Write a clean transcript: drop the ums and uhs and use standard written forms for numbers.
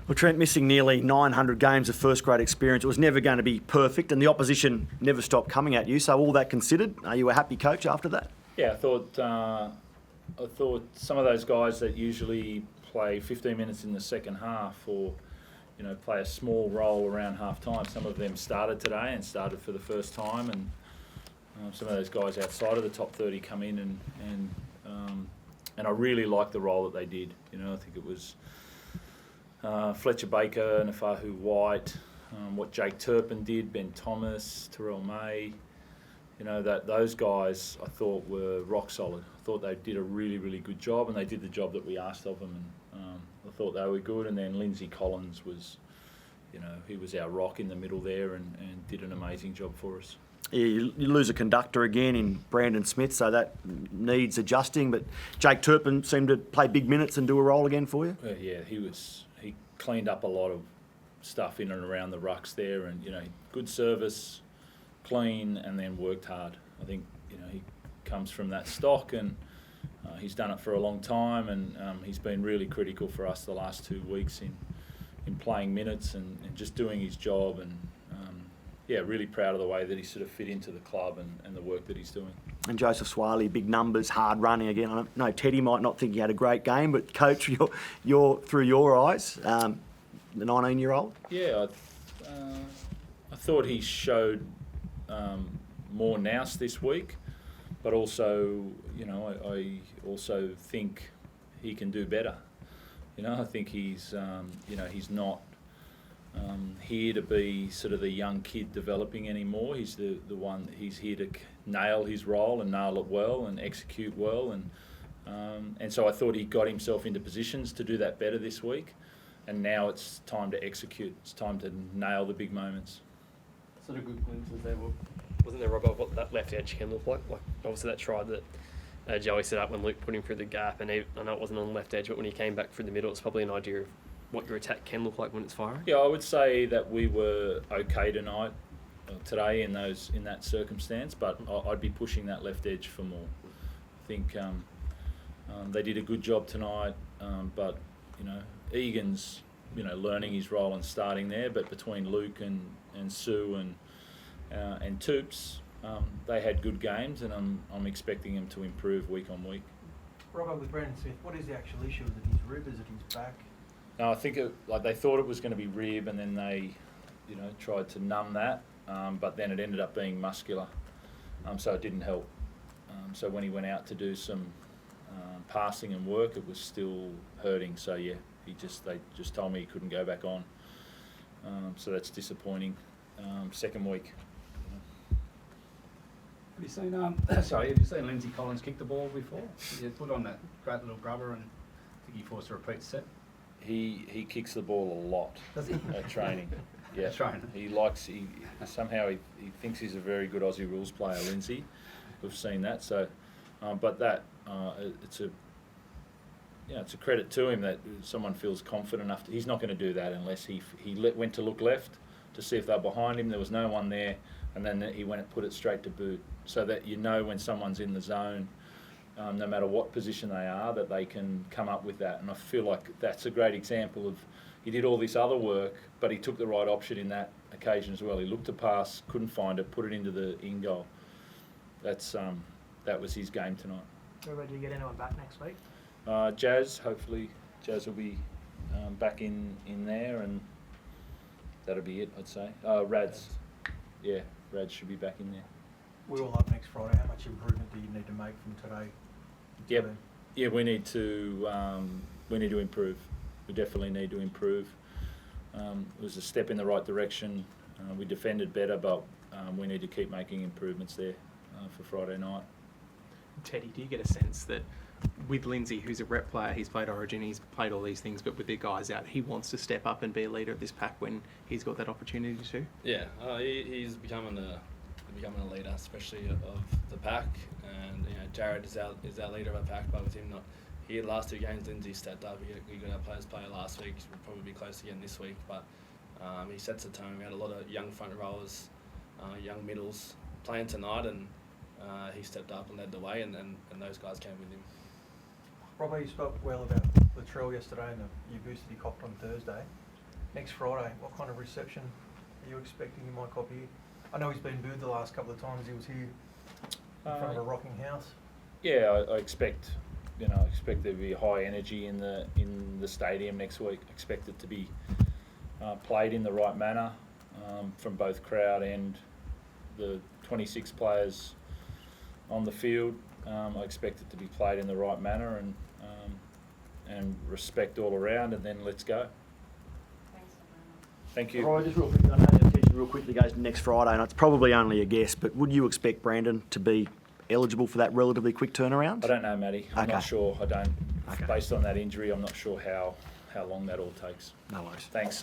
Well, Trent, missing nearly 900 games of first-grade experience, it was never going to be perfect, and the opposition never stopped coming at you. So all that considered, are you a happy coach after that? Yeah, I thought some of those guys that usually play 15 minutes in the second half, or play a small role around half-time, some of them started today and started for the first time, and some of those guys outside of the top 30 come in, and I really liked the role that they did. I think it was Fletcher Baker, Nafahu White, what Jake Turpin did, Ben Thomas, Terrell May. Those guys I thought were rock solid. I thought they did a really, really good job, and they did the job that we asked of them. And I thought they were good. And then Lindsay Collins was, he was our rock in the middle there, and did an amazing job for us. Yeah, you lose a conductor again in Brandon Smith, so that needs adjusting. But Jake Turpin seemed to play big minutes and do a role again for you. Yeah, he cleaned up a lot of stuff in and around the rucks there, and good service, clean, and then worked hard. I think he comes from that stock, and he's done it for a long time, and he's been really critical for us the last 2 weeks in playing minutes and just doing his job, and really proud of the way that he sort of fit into the club and the work that he's doing. And Joseph Swiley, big numbers, hard running again. I know Teddy might not think he had a great game, but Coach, you're through your eyes, the 19-year-old. Yeah, I thought he showed more nous this week, but also, I also think he can do better. I think he's, he's not here to be sort of the young kid developing anymore. He's the one. He's here to nail his role and nail it well and execute well, and so I thought he got himself into positions to do that better this week, and now it's time to execute. It's time to nail the big moments. Sort of good glimpses there. Wasn't there, Rob, of what that left edge can look like? Like obviously that try that Joey set up when Luke put him through the gap, and I know it wasn't on the left edge, but when he came back through the middle, it's probably an idea of what your attack can look like when it's firing. Yeah, I would say that we were okay today in that circumstance, but I'd be pushing that left edge for more. I think they did a good job tonight, but Egan's learning his role and starting there, but between Luke and Sue and Toops, they had good games, and I'm expecting him to improve week on week. Robert, with Brandon Smith, what is the actual issue? Is it his rib? Is it his back? No, I think they thought it was going to be rib, and then they, tried to numb that, but then it ended up being muscular, so it didn't help. So when he went out to do some passing and work, it was still hurting. So yeah, they just told me he couldn't go back on. So that's disappointing. Second week. Have you seen Lindsay Collins kick the ball before? He put on that great little grubber, and I think he forced a repeat set. He kicks the ball a lot. Does he? At training. Yeah. Training. He somehow he thinks he's a very good Aussie rules player, Lindsay. We've seen that. So, but that it's a credit to him that someone feels confident enough. He's not going to do that unless he went to look left to see if they're behind him. There was no one there, and then he went and put it straight to boot, so that when someone's in the zone, no matter what position they are, that they can come up with that. And I feel like that's a great example of he did all this other work, but he took the right option in that occasion as well. He looked to pass, couldn't find it, put it into the in goal. That was his game tonight. We're ready to get anyone back next week? Hopefully Jazz will be back in there, and that'll be it, I'd say. Rads should be back in there. We're all up next Friday. How much improvement do you need to make from today? Yeah, we need to improve. We definitely need to improve. It was a step in the right direction. We defended better, but we need to keep making improvements there for Friday night. Teddy, do you get a sense that with Lindsay, who's a rep player, he's played Origin, he's played all these things, but with the guys out, he wants to step up and be a leader of this pack when he's got that opportunity to? Yeah, he's becoming a leader, especially of the pack, and Jared is our leader of the pack, but with him not here the last two games, Lindsay stepped up. He got our players player last week. We'll probably be close again this week, but he sets the tone. We had a lot of young front rowers, young middles playing tonight, and he stepped up and led the way, and those guys came with him. Robbo, you spoke well about Latrell yesterday and the abuse that he copped on Thursday. next Friday, what kind of reception are you expecting in my copy? I know he's been booed the last couple of times he was here in front of a rocking house. Yeah, I expect there to be high energy in the stadium next week. Expect it to be played in the right manner from both crowd and the 26 players on the field. I expect it to be played in the right manner and respect all around, and then let's go. Thank you. All right, just real quickly, I know the attention real quickly goes to next Friday, and it's probably only a guess, but would you expect Brandon to be eligible for that relatively quick turnaround? I don't know, Matty. I'm Okay. not sure. I don't. Okay. Based on that injury, I'm not sure how long that all takes. No worries. Thanks.